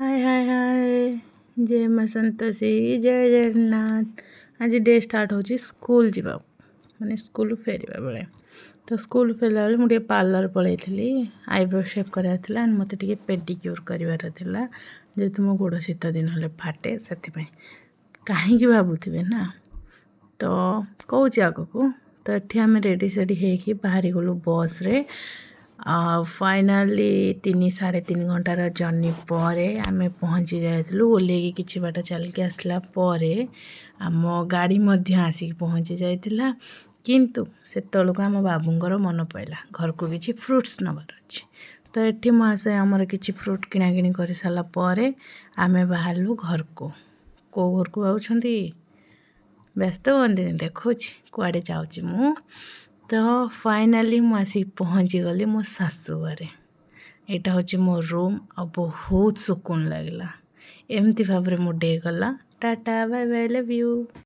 हाय हाय हाय जय माँ संतोषी जय जगन्नाथ। आज डे स्टार्ट होची स्कूल जीवा माने स्कूल फेरिबा बेले तो स्कूल फेरला बेले मुझे पार्लर पलैथली आईब्रो शेप करार थिला एंड मते टिके पेडिक्योर करिवार थिला जेतु मो गोड़ शीत दिन हले फाटे सेति कहीं भावुथिबे ना तो कहूँ आगको तो ये आम रेडी सेडी होगी बाहरी गलु बस रे फाइनाली 3-3.5 घंटार जर्नी पर आम पहुँची जाइलु ओल्ले किछि बाट चलके आसला आम गाड़ी मध्य आसिक पहुँची जाइतिला किंतु सेतलको आम बाबूंगर मन पड़ा घर को किछि फ्रुट्स नबार अच्छे तो ये मुझे आमर किछि फ्रुट किणाकिणी कर सारा आम बाहरलु घर को घर को भावुछंती व्यस्त हंती देखो कुआडे जाऊँगी मु तो फाइनाली मुझे पहुँची गली मो सासू घरे यहाँ हूँ मो रूम आ बहुत सुकून लगला एमती भाव में मो डे गला tata bye bye love you.